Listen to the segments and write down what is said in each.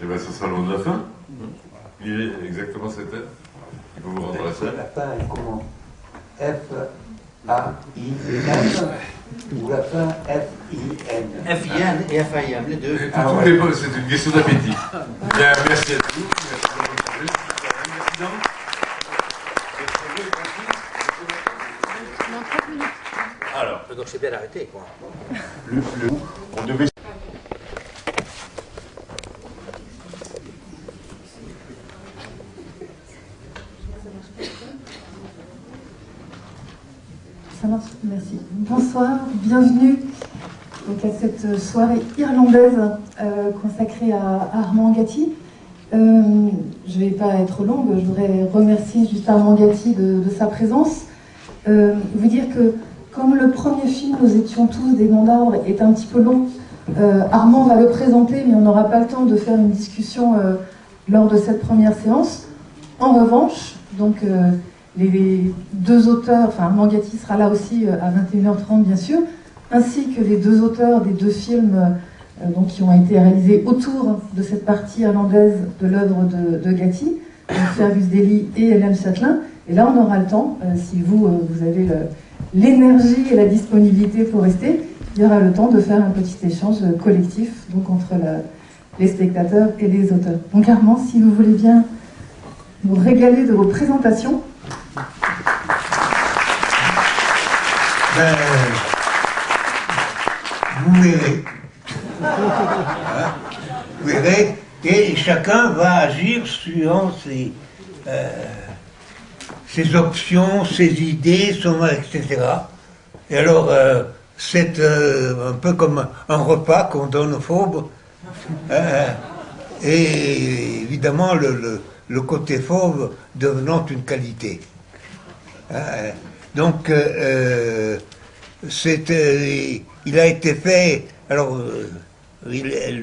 Et bien, ce sera le mot de la fin. Il est exactement cette heure. Il faut vous rendre la salle. La fin est comment? F-A-I-N ou la fin F-I-N? F-I-N et F-I-M, les deux. C'est une question d'appétit. Bien, merci à tous. Dans 30 minutes. Alors, Donc c'est bien arrêté, quoi. On devait... Ça marche, merci. Bonsoir, bienvenue donc, à cette soirée irlandaise consacrée à Armand Gatti. Je ne vais pas être longue, je voudrais remercier juste Armand Gatti de sa présence. Vous dire que comme le premier film Nous étions tous des bancs d'arbres est un petit peu long, Armand va le présenter, mais on n'aura pas le temps de faire une discussion lors de cette première séance. En revanche, donc les deux auteurs, enfin Armand Gatti sera là aussi à 21h30 bien sûr, ainsi que les deux auteurs des deux films donc, qui ont été réalisés autour de cette partie irlandaise de l'œuvre de Gatti, donc Fergus Daly et Hélène Chatelain. Et là on aura le temps, si vous avez l'énergie et la disponibilité pour rester, il y aura le temps de faire un petit échange collectif donc, entre les spectateurs et les auteurs. Donc Armand, si vous voulez bien nous régaler de vos présentations. Ben, vous verrez. Hein, vous verrez. Et chacun va agir suivant ses options, ses idées, etc. Et alors, c'est un peu comme un repas qu'on donne aux fauves. Et évidemment, le côté fauve devenant une qualité. Donc, il a été fait. Alors, l'idée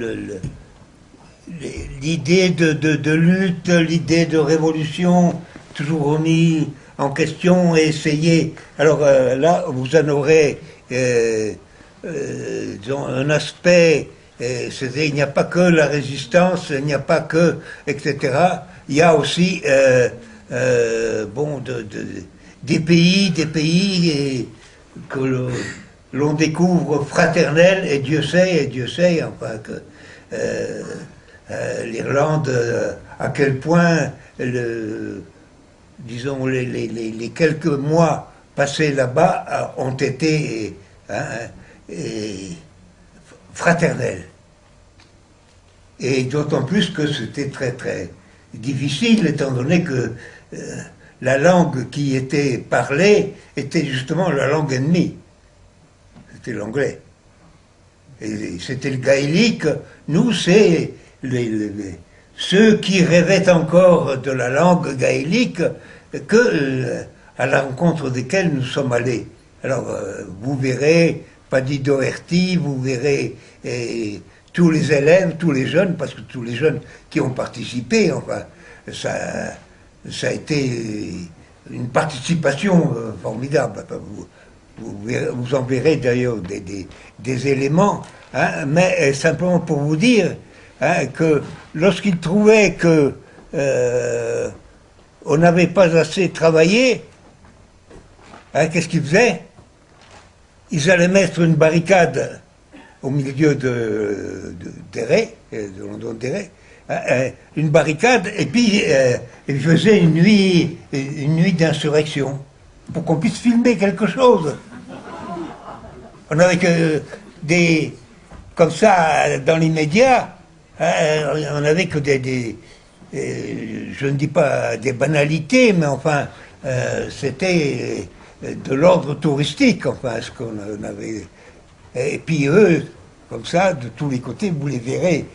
de lutte, l'idée de révolution, toujours remis en question et essayé. Alors là, vous en aurez disons, un aspect. Il n'y a pas que la résistance, il n'y a pas que, etc. Il y a aussi bon, des pays que l'on découvre fraternels, et Dieu sait, enfin, que l'Irlande, à quel point, disons, les quelques mois passés là-bas ont été fraternels. Et d'autant plus que c'était très très difficile, étant donné que la langue qui était parlée était justement la langue ennemie. C'était l'anglais. Et c'était le gaélique. Nous, c'est ceux qui rêvaient encore de la langue gaélique à la rencontre desquels nous sommes allés. Alors, vous verrez Paddy Doherty, vous verrez tous les élèves, tous les jeunes, parce que tous les jeunes qui ont participé, enfin, ça a été une participation formidable. Vous en verrez d'ailleurs des éléments, hein, mais simplement pour vous dire que lorsqu'ils trouvaient que on n'avait pas assez travaillé, qu'est-ce qu'ils faisaient? Ils allaient mettre une barricade au milieu de London Derry, une barricade, et puis ils faisaient une nuit d'insurrection pour qu'on puisse filmer quelque chose. On avait que comme ça, dans l'immédiat, on n'avait que je ne dis pas des banalités, mais enfin, c'était de l'ordre touristique, enfin, ce qu'on avait. Et puis eux, comme ça, de tous les côtés, vous les verrez.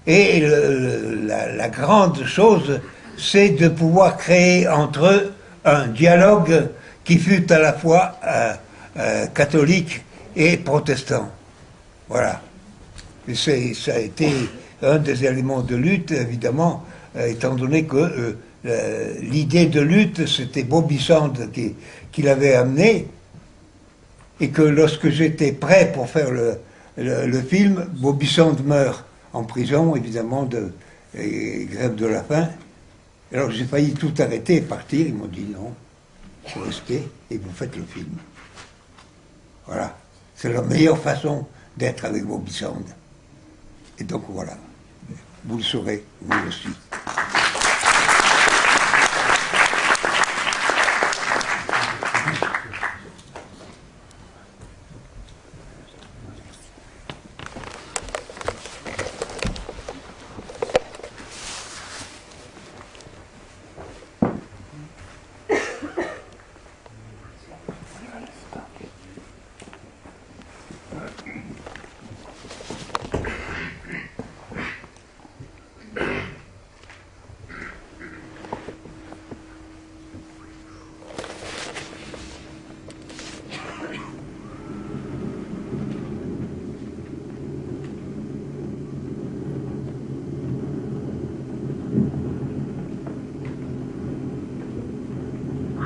Et la grande chose, c'est de pouvoir créer entre eux un dialogue qui fut à la fois catholique et protestant. Voilà. Et ça a été un des éléments de lutte, évidemment, étant donné que l'idée de lutte, c'était Bobby Sand qui l'avait amené, et que lorsque j'étais prêt pour faire le film, Bobby Sand meurt en prison, évidemment, grève de la faim. Alors j'ai failli tout arrêter et partir. Ils m'ont dit non, vous restez et vous faites le film. Voilà. C'est la meilleure façon d'être avec Bobby Sound. Et donc voilà. Vous le saurez, vous aussi.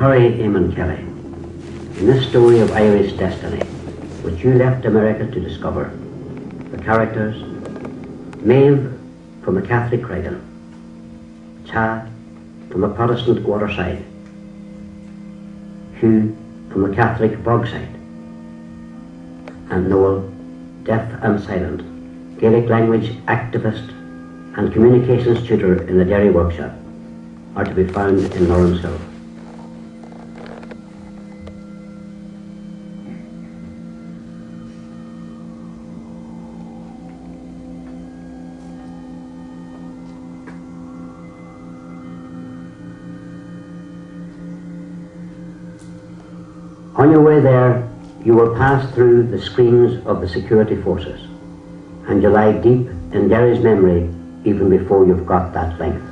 Harry Eamon Kelly, in this story of Irish destiny, which you left America to discover, the characters: Maeve from the Catholic Cregan, Cha from the Protestant Waterside, Hugh from the Catholic Bogside, and Noel, deaf and silent, Gaelic language activist and communications tutor in the Derry Workshop, are to be found in Lawrence Hill. On your way there, you will pass through the screens of the security forces, and you'll lie deep in Derry's memory even before you've got that length.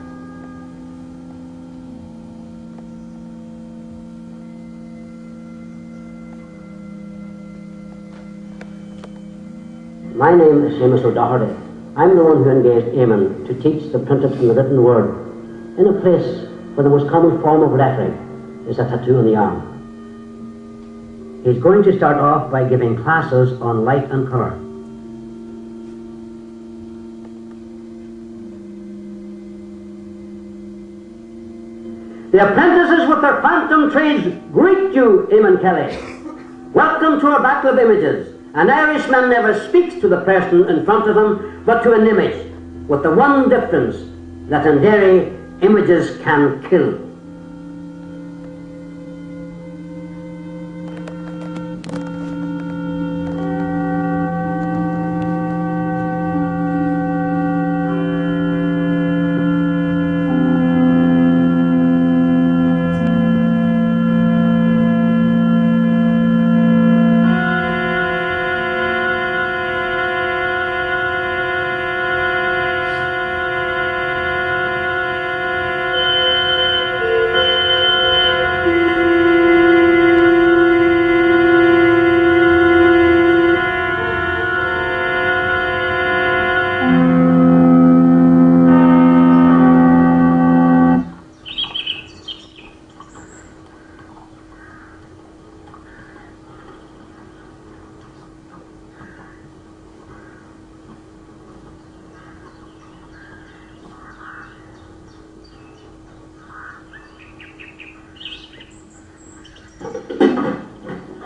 My name is Seamus O'Doherty. I'm the one who engaged Eamon to teach the printed and the written word in a place where the most common form of lettering is a tattoo on the arm. He's going to start off by giving classes on light and colour. The apprentices with their phantom trades greet you, Eamon Kelly. Welcome to our battle of images. An Irishman never speaks to the person in front of him, but to an image, with the one difference that in Derry, images can kill.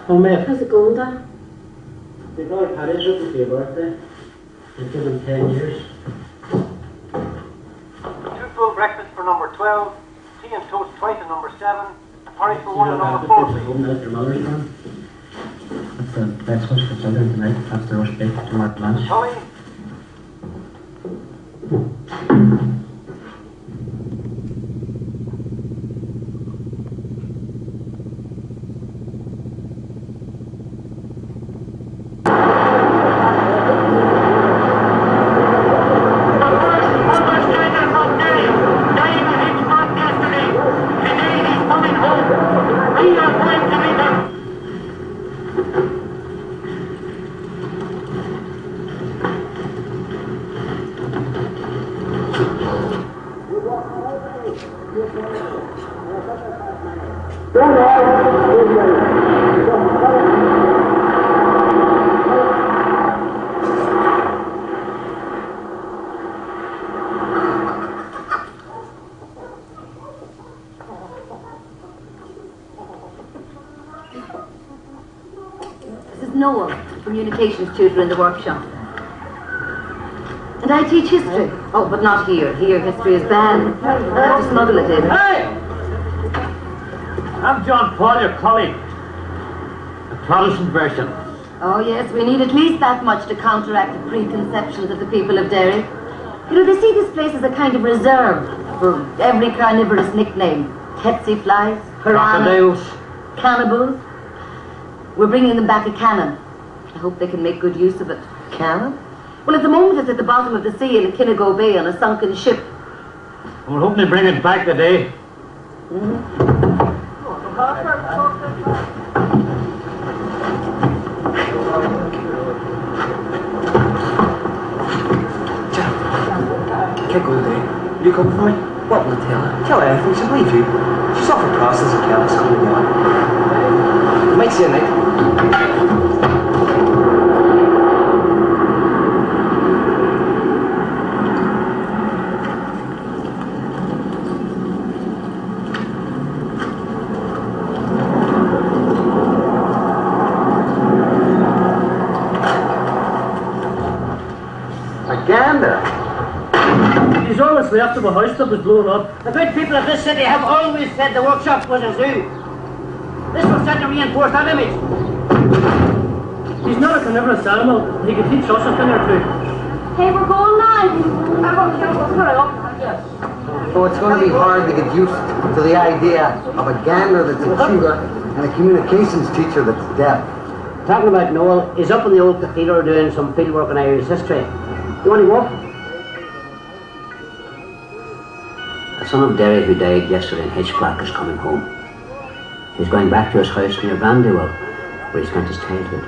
Oh, Maeve. How's it going, Dad? They got a carriage up for your birthday. They've given 10 years. 2 full breakfasts for number 12, tea and toast twice at number 7, porridge for 1 at number 4, please. Home that your mother's done. That's the breakfast for children tonight. That's the roast beef to mark lunch. Tully. Noel, communications tutor in the workshop. And I teach history. Oh, but not here. Here, history is banned. I have to smuggle it in. Hey! I'm John Paul, your colleague. The Protestant version. Oh, yes, we need at least that much to counteract the preconceptions of the people of Derry. You know, they see this place as a kind of reserve for every carnivorous nickname. Tsetse flies, piranhas, Crocodiles. cannibals. We're bringing them back a cannon. I hope they can make good use of it. Cannon? Well, at the moment it's at the bottom of the sea in Kinnigo Bay on a sunken ship. We're hoping to bring it back today. Can't go today. You come for me? What will I tell her? Tell her everything, she'll believe you. She's off her process of chaos coming on. You might see her night. He's always left of a house that was blown up. The good people of this city have always said the workshop was a zoo. This will set to reinforce that image. He's not a carnivorous animal. He could teach us a thing or two. Hey, we're going live. Hurry up. Yes. Oh, it's going to be hard to get used to the idea of a gander that's a tutor and a communications teacher that's deaf. Talking about Noel, he's up in the old cathedral doing some fieldwork on Irish history. You want to walk? A son of Derry who died yesterday in Hitchcock is coming home. He's going back to his house near Brandywell, where he spent his childhood.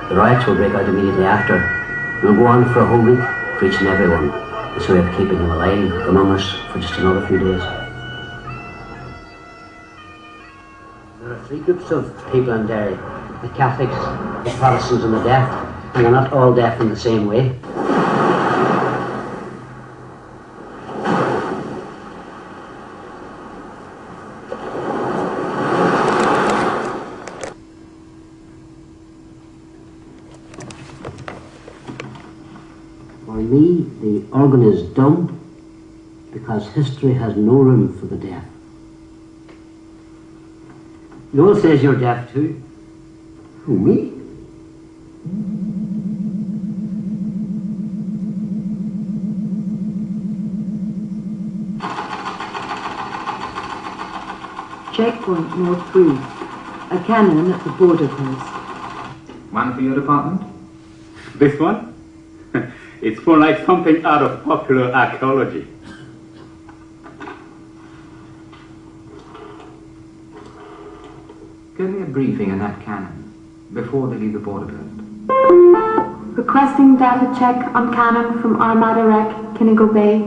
The riots will break out immediately after. We'll go on for a whole week for each and every one. And so we have keeping him alive among us for just another few days. There are three groups of people in Derry. The Catholics, the Protestants and the deaf. And they're not all deaf in the same way. For me, the organ is dumb because history has no room for the deaf. Noel says you're deaf too. Who, me? Checkpoint North 3. A cannon at the border post. One for your department? This one? It's more like something out of popular archaeology. Give me a briefing on that cannon before they leave the border post. Requesting data check on cannon from Armada Wreck, Kinnigo Bay.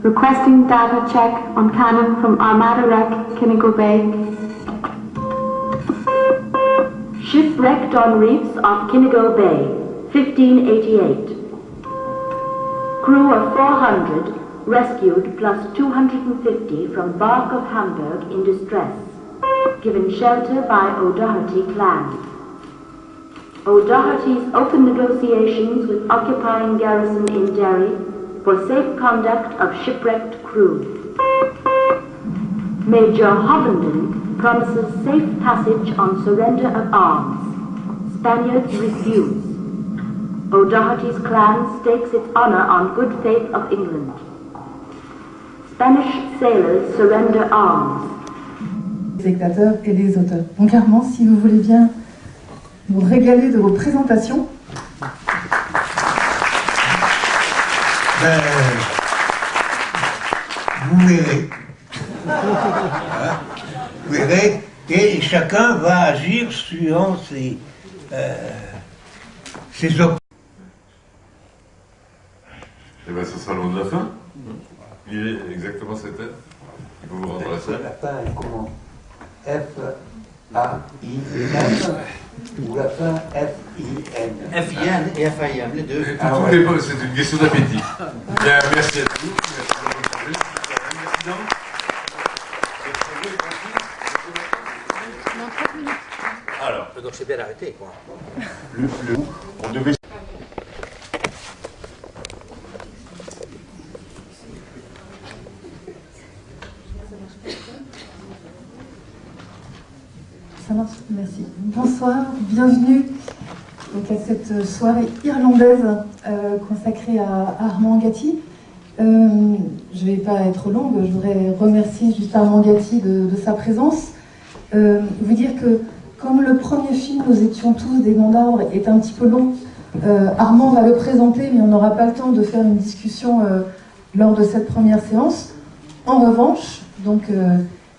Requesting data check on cannon from Armada Wreck, Kinnigo Bay. Shipwrecked on reefs off Kinnigo Bay, 1588. Crew of 400 rescued plus 250 from bark of Hamburg in distress. Given shelter by O'Doherty clan. O'Doherty's open negotiations with occupying garrison in Derry for safe conduct of shipwrecked crew. Major Hovenden promises safe passage on surrender of arms. Spaniards refuse. O'Doherty's clan stakes its honor on good faith of England. Spanish sailors surrender arms. Les spectateurs et les auteurs. Donc Armand, si vous voulez bien nous régaler de vos présentations. Vous verrez. Vous verrez, et chacun va agir suivant ses options. Et bien, ce sera le mot de la fin. Il est exactement 7 heures. Il faut vous rendre à la salle. La fin est comment? F-A-I-N ou la fin F-I-N? F-I-N et F-I-M, les deux. Tout dépend, c'est une question d'appétit. Bien, merci à tous. Merci d'avoir répondu. Merci, donc c'est bien arrêté, quoi. On devait... Ça marche, merci. Bonsoir, bienvenue donc à cette soirée irlandaise consacrée à Armand Gatti. Je ne vais pas être longue, je voudrais remercier juste Armand Gatti de sa présence. Vous dire que comme le premier film Nous étions tous des monts d'arbres est un petit peu long, Armand va le présenter, mais on n'aura pas le temps de faire une discussion lors de cette première séance. En revanche, donc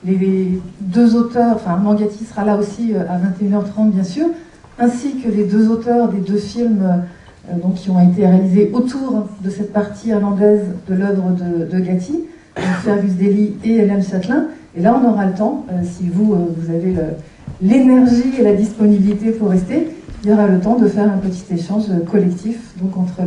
les deux auteurs, enfin Armand Gatti sera là aussi à 21h30 bien sûr, ainsi que les deux auteurs des deux films donc, qui ont été réalisés autour de cette partie irlandaise de l'œuvre de Gatti, Fergus Daly et Hélène Chatelain. Et là, on aura le temps, si vous avez l'énergie et la disponibilité pour rester, il y aura le temps de faire un petit échange collectif donc, entre